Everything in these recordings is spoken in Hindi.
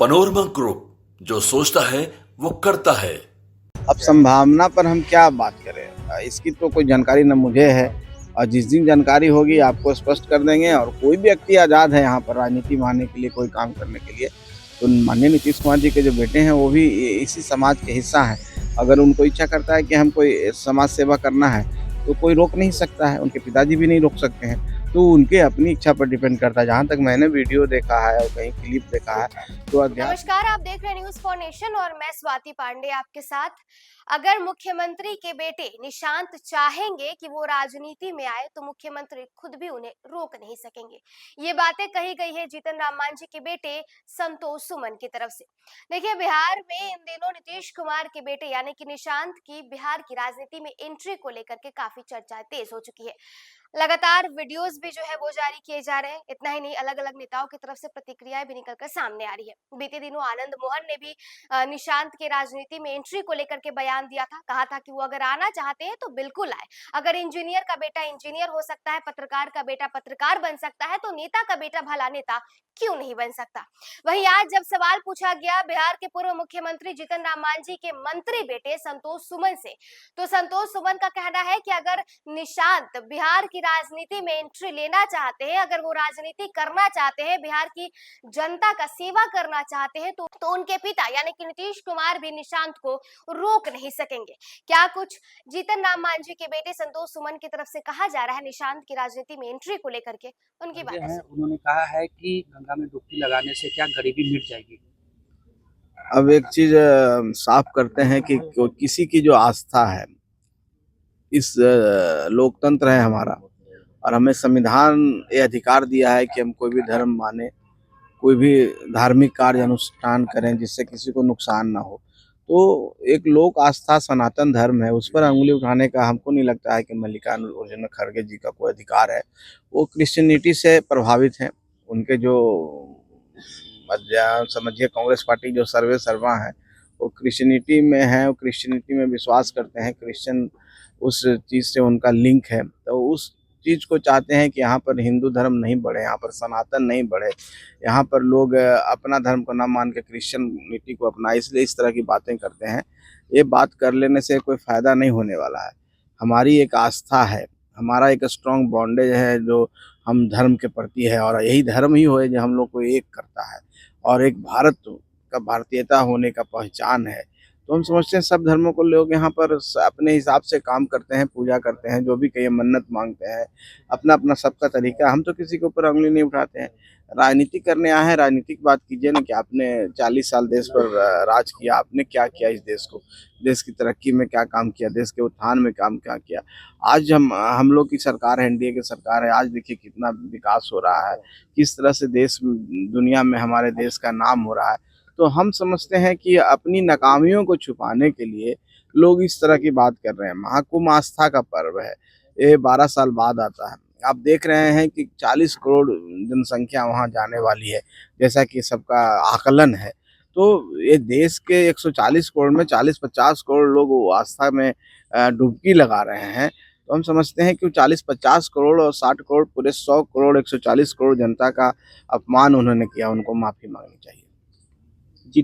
पनोरमा ग्रुप, जो सोचता है वो करता है। अब संभावना पर हम क्या बात करें, इसकी तो कोई जानकारी न मुझे है और जिस दिन जानकारी होगी आपको स्पष्ट कर देंगे। और कोई भी व्यक्ति आज़ाद है यहाँ पर राजनीति में आने के लिए, कोई काम करने के लिए। तो माननीय नीतीश कुमार जी के जो बेटे हैं वो भी इसी समाज के हिस्सा हैं। अगर उनको इच्छा करता है कि हम कोई समाज सेवा करना है तो कोई रोक नहीं सकता है, उनके पिताजी भी नहीं रोक सकते हैं। तो उनके अपनी इच्छा पर डिपेंड करता है। जहाँ तक मैंने वीडियो देखा है और कहीं क्लिप देखा है तो नमस्कार, आप देख रहे हैं न्यूज फॉर नेशन और मैं स्वाति पांडे आपके साथ। अगर मुख्यमंत्री के बेटे निशांत चाहेंगे कि वो राजनीति में आए तो मुख्यमंत्री खुद भी उन्हें रोक नहीं सकेंगे। ये बातें कही गई है जीतन राम मांझी के बेटे संतोष सुमन की तरफ से। देखिए, बिहार में इन दिनों नीतीश कुमार के बेटे यानी कि निशांत की बिहार की राजनीति में एंट्री को लेकर के काफी चर्चा तेज हो चुकी है। लगातार वीडियोस भी जो है वो जारी किए जा रहे हैं। इतना ही नहीं, अलग अलग नेताओं की तरफ से प्रतिक्रियाएं भी निकलकर सामने आ रही है। बीते दिनों आनंद मोहन ने भी निशांत के राजनीति में एंट्री को लेकर के बयान दिया था। कहा था कि वो अगर आना चाहते हैं तो बिल्कुल आए। अगर इंजीनियर का बेटा इंजीनियर हो सकता है, पत्रकार का बेटा पत्रकार बन सकता है, तो नेता का बेटा भला नेता क्यों नहीं बन सकता। वहीं आज जब सवाल पूछा गया बिहार के पूर्व मुख्यमंत्री जीतन राम मांझी के मंत्री बेटे संतोष सुमन से, तो संतोष सुमन का कहना है कि अगर निशांत बिहार की राजनीति में एंट्री लेना चाहते हैं, अगर वो राजनीति करना चाहते हैं, बिहार की जनता का सेवा करना चाहते हैं, तो उनके पिता यानी कि नीतीश कुमार भी निशांत को रोक नहीं सकेंगे। क्या कुछ जीतन राम मांझी के बेटे संतोष सुमन की तरफ से कहा जा रहा है निशांत की राजनीति में एंट्री को लेकर के, उनकी बात है। उन्होंने कहा है कि गंगा में डुबकी लगाने से क्या गरीबी मिट जाएगी। अब एक चीज साफ करते हैं कि किसी की जो आस्था है, इस लोकतंत्र है हमारा और हमें संविधान ये अधिकार दिया है कि हम कोई भी धर्म माने, कोई भी धार्मिक कार्य अनुष्ठान करें जिससे किसी को नुकसान ना हो। तो एक लोक आस्था सनातन धर्म है, उस पर अंगुली उठाने का हमको नहीं लगता है कि मल्लिकार्जुन खड़गे जी का कोई अधिकार है। वो क्रिश्चियनिटी से प्रभावित हैं। उनके जो समझिए कांग्रेस पार्टी जो सर्वे सर्वा है वो क्रिश्चियनिटी में है, वो क्रिश्चियनिटी में विश्वास करते हैं, क्रिश्चियन उस चीज़ से उनका लिंक है। तो उस चीज़ को चाहते हैं कि यहाँ पर हिंदू धर्म नहीं बढ़े, यहाँ पर सनातन नहीं बढ़े, यहाँ पर लोग अपना धर्म को ना मान के क्रिश्चियनिटी को अपना, इसलिए इस तरह की बातें करते हैं। ये बात कर लेने से कोई फ़ायदा नहीं होने वाला है। हमारी एक आस्था है, हमारा एक स्ट्रॉन्ग बॉन्डेज है जो हम धर्म के प्रति है और यही धर्म ही हो जो हम लोग को एक करता है और एक भारत का भारतीयता होने का पहचान है। तो हम समझते हैं सब धर्मों को लोग यहाँ पर अपने हिसाब से काम करते हैं, पूजा करते हैं, जो भी कहीं मन्नत मांगते हैं, अपना अपना सबका तरीका। हम तो किसी के ऊपर उंगली नहीं उठाते हैं। राजनीति करने आए हैं, राजनीतिक बात कीजिए ना कि आपने 40 साल देश पर राज किया, आपने क्या किया इस देश को, देश की तरक्की में क्या काम किया, देश के उत्थान में काम क्या किया। आज हम लोग की सरकार है, एनडीए की सरकार है, आज देखिए कितना विकास हो रहा है, किस तरह से देश दुनिया में हमारे देश का नाम हो रहा है। तो हम समझते हैं कि अपनी नाकामियों को छुपाने के लिए लोग इस तरह की बात कर रहे हैं। महाकुंभ आस्था का पर्व है, ये 12 साल बाद आता है। आप देख रहे हैं कि 40 करोड़ जनसंख्या वहाँ जाने वाली है, जैसा कि सबका आकलन है। तो ये देश के 140 करोड़ में 40-50 करोड़ लोग वो आस्था में डुबकी लगा रहे हैं। तो हम समझते हैं कि 40-50 करोड़ और 60 करोड़ पूरे 100 करोड़ 140 करोड़ जनता का अपमान उन्होंने किया, उनको माफ़ी मांगनी चाहिए।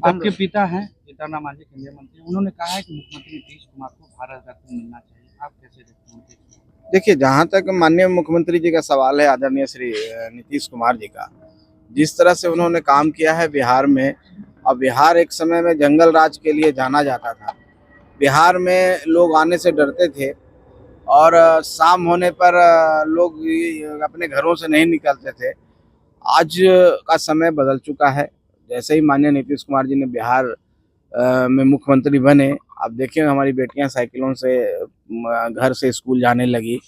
आपके पिता हैं जीतन राम मांझी केंद्रीय मंत्री, उन्होंने कहा है कि मुख्यमंत्री नीतीश कुमार को भारत रत्न मिलना चाहिए। आप कैसे देखते हैं? देखिए, जहाँ तक माननीय मुख्यमंत्री जी का सवाल है, आदरणीय श्री नीतीश कुमार जी का, जिस तरह से उन्होंने काम किया है बिहार में, और बिहार एक समय में जंगल राज के लिए जाना जाता था। बिहार में लोग आने से डरते थे और शाम होने पर लोग अपने घरों से नहीं निकलते थे। आज का समय बदल चुका है। जैसे ही माननीय नीतीश कुमार जी ने बिहार में मुख्यमंत्री बने, आप देखिए हमारी बेटियां साइकिलों से घर से स्कूल जाने लगी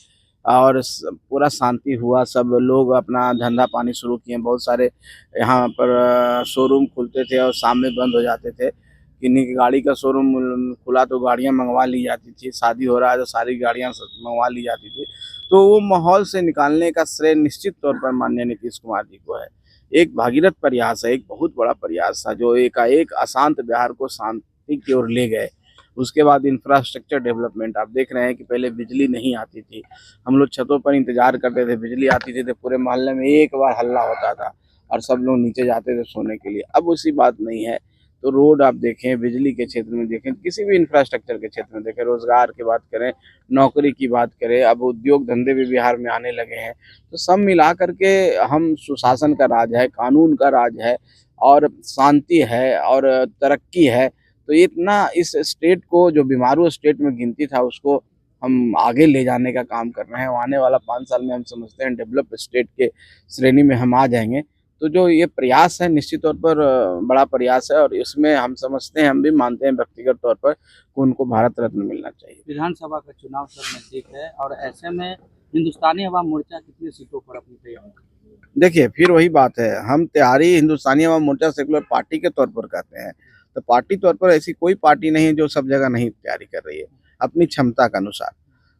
और पूरा शांति हुआ। सब लोग अपना धंधा पानी शुरू किए। बहुत सारे यहाँ पर शोरूम खुलते थे और शाम में बंद हो जाते थे। किन्हीं की गाड़ी का शोरूम खुला तो गाड़ियाँ मंगवा ली जाती थी, शादी हो रहा है तो सारी गाड़ियाँ मंगवा ली जाती थी। तो वो माहौल से निकालने का श्रेय निश्चित तौर पर माननीय नीतीश कुमार जी को है। एक भागीरथ प्रयास है, एक बहुत बड़ा प्रयास था जो एक अशांत बिहार को शांति की ओर ले गए। उसके बाद इंफ्रास्ट्रक्चर डेवलपमेंट, आप देख रहे हैं कि पहले बिजली नहीं आती थी, हम लोग छतों पर इंतजार करते थे, बिजली आती थी तो पूरे मोहल्ले में एक बार हल्ला होता था। और सब लोग नीचे जाते थे सोने के लिए। अब उसी बात नहीं है। तो रोड आप देखें, बिजली के क्षेत्र में देखें, किसी भी इंफ्रास्ट्रक्चर के क्षेत्र में देखें, रोजगार की बात करें, नौकरी की बात करें, अब उद्योग धंधे भी बिहार में आने लगे हैं। तो सब मिला करके हम सुशासन का राज है, कानून का राज है और शांति है और तरक्की है। तो इतना इस स्टेट को, जो बीमारू स्टेट में गिनती था, उसको हम आगे ले जाने का काम कर रहे हैं। आने वाला 5 साल में हम समझते हैं डेवलप स्टेट के श्रेणी में हम आ जाएंगे। तो जो ये प्रयास है, निश्चित तौर पर बड़ा प्रयास है और इसमें हम समझते हैं, हम भी मानते हैं व्यक्तिगत तौर पर कि उनको भारत रत्न मिलना चाहिए। विधानसभा का चुनाव सर नजदीक है और ऐसे में हिंदुस्तानी अवाम मोर्चा कितनी सीटों पर अपनी तैयारी? देखिए, फिर वही बात है, हम तैयारी हिंदुस्तानी अवाम मोर्चा सेकुलर पार्टी के तौर पर कहते हैं। तो पार्टी तौर पर ऐसी कोई पार्टी नहीं है जो सब जगह नहीं तैयारी कर रही है, अपनी क्षमता के अनुसार।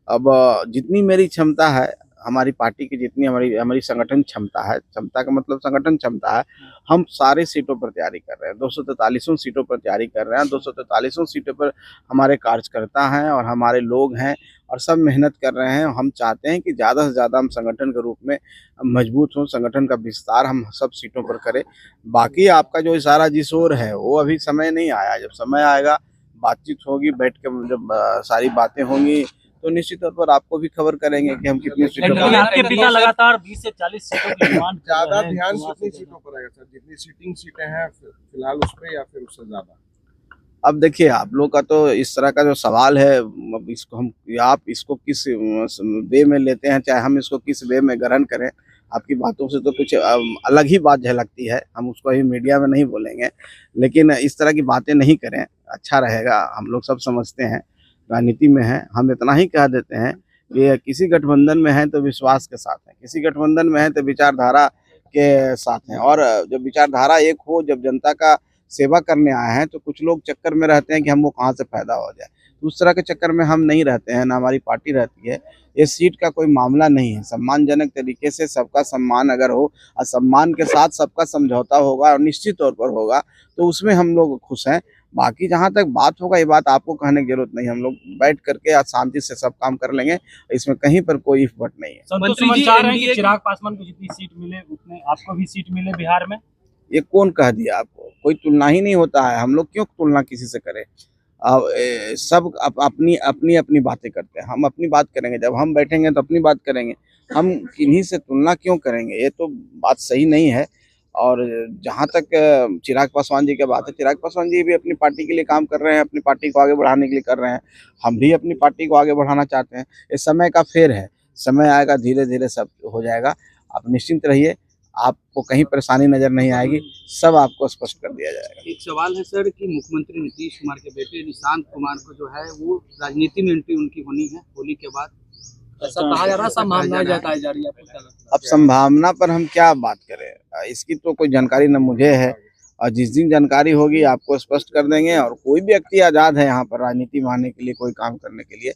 अब जितनी मेरी क्षमता है, हमारी पार्टी की जितनी हमारी संगठन क्षमता है, क्षमता का मतलब संगठन क्षमता है, हम सारे सीटों पर तैयारी कर रहे हैं। 243 सीटों पर तैयारी कर रहे हैं। 243 सीटों पर हमारे कार्यकर्ता हैं और हमारे लोग हैं और सब मेहनत कर रहे हैं। हम चाहते हैं कि ज़्यादा से ज़्यादा हम संगठन के रूप में मजबूत हों, संगठन का विस्तार हम सब सीटों पर करें। बाकी आपका जो इशारा जिस ओर है, वो अभी समय नहीं आया। जब समय आएगा, बातचीत होगी, बैठ के जब सारी बातें होंगी, तो निश्चित तौर पर आपको भी खबर करेंगे कि हम कितनी सीटों पर। आपके पिता लगातार 20 से 40 सीटों की डिमांड कर ज्यादा रहे हैं। ध्यान कितनी सीटों पर आएगा सर? जितनी सीटिंग सीटें हैं फिलहाल उस पे या फिर उससे ज्यादा? अब देखिए, आप लोग का तो इस तरह का जो सवाल है, अब इसको हम, आप इसको किस वे में लेते हैं, चाहे हम इसको किस वे में ग्रहण करें, आपकी बातों से तो कुछ अलग ही बात झलकती है। हम उसको अभी मीडिया में नहीं बोलेंगे, लेकिन इस तरह की बातें नहीं करें, अच्छा रहेगा। हम लोग सब समझते हैं, राजनीति में हैं। हम इतना ही कह देते हैं कि किसी गठबंधन में हैं तो विश्वास के साथ हैं, किसी गठबंधन में हैं तो विचारधारा के साथ हैं। और जब विचारधारा एक हो, जब जनता का सेवा करने आए हैं, तो कुछ लोग चक्कर में रहते हैं कि हम वो कहाँ से पैदा हो जाए। तो उस तरह के चक्कर में हम नहीं रहते हैं, ना हमारी पार्टी रहती है। ये सीट का कोई मामला नहीं है। सम्मानजनक तरीके से सबका सम्मान अगर हो और सम्मान के साथ सबका समझौता होगा और निश्चित तौर पर होगा, तो उसमें हम लोग खुश हैं। बाकी जहाँ तक बात होगा, ये बात आपको कहने की जरूरत नहीं। हम लोग बैठ करके आज शांति से सब काम कर लेंगे, इसमें कहीं पर कोई इफ बट नहीं है। संतोष सुमन चाह रहे हैं कि चिराग पासवान को जितनी सीट मिले उतने आपको भी सीट मिले बिहार में। ये कौन कह दिया आपको? कोई तुलना ही नहीं होता है। हम लोग क्यों तुलना किसी से करें? सब अपनी अपनी अपनी बातें करते हैं। हम अपनी बात करेंगे, जब हम बैठेंगे तो अपनी बात करेंगे। हम किन्हीं से तुलना क्यों करेंगे? ये तो बात सही नहीं है। और जहाँ तक चिराग पासवान जी की बात है, चिराग पासवान जी भी अपनी पार्टी के लिए काम कर रहे हैं, अपनी पार्टी को आगे बढ़ाने के लिए कर रहे हैं। हम भी अपनी पार्टी को आगे बढ़ाना चाहते हैं। ये समय का फेर है, समय आएगा, धीरे धीरे सब हो जाएगा। आप निश्चिंत रहिए, आपको कहीं परेशानी नजर नहीं आएगी, सब आपको स्पष्ट कर दिया जाएगा। एक सवाल है सर कि मुख्यमंत्री नीतीश कुमार के बेटे निशांत कुमार को जो है वो राजनीति में एंट्री उनकी होनी है होली के बाद, ऐसा कहा जा रहा है, संभावनाएं जताई जा रही है। आपको क्या लगता है? अब संभावना पर हम क्या बात करें, इसकी तो कोई जानकारी न मुझे है, और जिस दिन जानकारी होगी आपको स्पष्ट कर देंगे। और कोई भी व्यक्ति आज़ाद है यहाँ पर राजनीति में आने के लिए, कोई काम करने के लिए।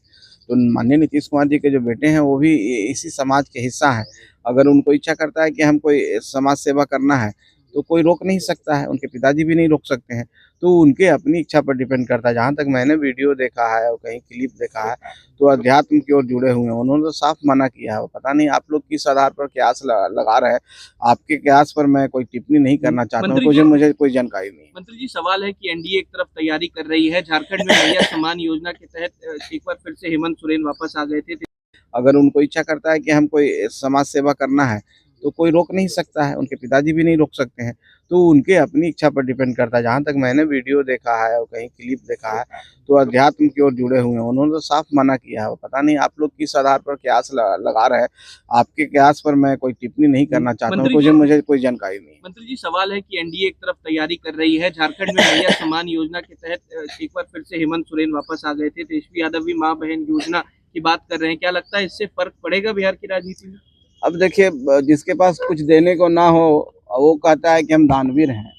तो माननीय नीतीश कुमार जी के जो बेटे हैं, वो भी इसी समाज के हिस्सा हैं। अगर उनको इच्छा करता है कि हम कोई समाज सेवा करना है, तो कोई रोक नहीं सकता है। उनके पिताजी भी नहीं रोक सकते हैं। तो उनके अपनी इच्छा पर डिपेंड करता है। जहाँ तक मैंने वीडियो देखा है और कहीं क्लिप देखा है, तो अध्यात्म की ओर जुड़े हुए हैं। उन्होंने तो साफ मना किया है। पता नहीं आप लोग किस आधार पर कयास लगा रहे हैं। आपके कयास पर मैं कोई टिप्पणी नहीं करना चाहता हूँ, मुझे कोई जानकारी नहीं है। मंत्री जी, सवाल है कि एनडीए एक तरफ तैयारी कर रही है, झारखंड में भैया सम्मान योजना के तहत एक बार फिर से हेमंत सोरेन वापस आ गए थे। अगर उनको इच्छा करता है कि हम कोई समाज सेवा करना है, तो कोई रोक नहीं सकता है। उनके पिताजी भी नहीं रोक सकते हैं। तो उनके अपनी इच्छा पर डिपेंड करता है। जहाँ तक मैंने वीडियो देखा है और कहीं क्लिप देखा है, तो अध्यात्म की ओर जुड़े हुए हैं। उन्होंने तो साफ मना किया है। पता नहीं आप लोग किस आधार पर कयास लगा रहे हैं। आपके कयास पर मैं कोई टिप्पणी नहीं करना चाहता हूँ, मुझे कोई जानकारी नहीं है। मंत्री जी, सवाल है कि एनडीए एक तरफ तैयारी कर रही है, झारखंड में भैया सम्मान योजना के तहत एक बार फिर से हेमंत सोरेन वापस आ गए थे। तेजस्वी यादव भी माँ बहन योजना की बात कर रहे हैं। क्या लगता है इससे फर्क पड़ेगा बिहार की राजनीति में? अब देखिए, जिसके पास कुछ देने को ना हो, वो कहता है कि हम दानवीर हैं।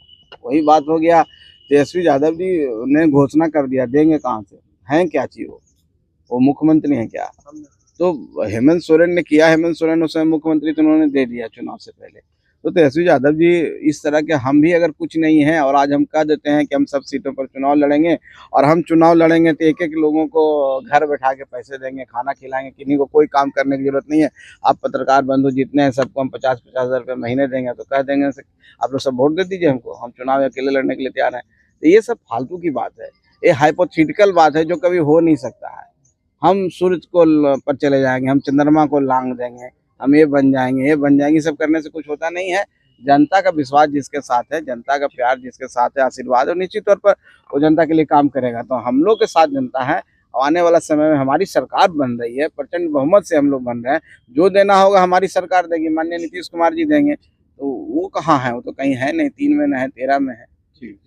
वही बात हो गया। तेजस्वी यादव जी ने घोषणा कर दिया, देंगे कहाँ से? हैं क्या चीज? वो मुख्यमंत्री हैं क्या? तो हेमंत सोरेन ने किया, हेमंत सोरेन उस समय मुख्यमंत्री, तो उन्होंने दे दिया चुनाव से पहले। तो तेजस्वी यादव जी इस तरह के, हम भी अगर कुछ नहीं है और आज हम कह देते हैं कि हम सब सीटों पर चुनाव लड़ेंगे, और हम चुनाव लड़ेंगे तो एक एक लोगों को घर बैठा के पैसे देंगे, खाना खिलाएंगे, किन्हीं को कोई काम करने की जरूरत नहीं है। आप पत्रकार बंधु जितने हैं सबको हम 50-50 हज़ार रुपये महीने देंगे, तो कह देंगे आप लोग सब वोट दे दीजिए हमको, हम चुनाव अकेले लड़ने के लिए तैयार हैं। तो ये सब फालतू की बात है, ये हाइपोथेटिकल बात है जो कभी हो नहीं सकता है। हम सूरज को पर चले जाएंगे, हम चंद्रमा को लांग देंगे, हम ये बन जाएंगे, ये बन जाएंगे, सब करने से कुछ होता नहीं है। जनता का विश्वास जिसके साथ है, जनता का प्यार जिसके साथ है, आशीर्वाद, और निश्चित तौर पर वो जनता के लिए काम करेगा। तो हम लोग के साथ जनता है। आने वाला समय में हमारी सरकार बन रही है, प्रचंड बहुमत से हम लोग बन रहे हैं। जो देना होगा हमारी सरकार देगी, माननीय नीतीश कुमार जी देंगे। तो वो कहाँ है? वो तो कहीं है नहीं, 3 में न है, 13 में है। ठीक।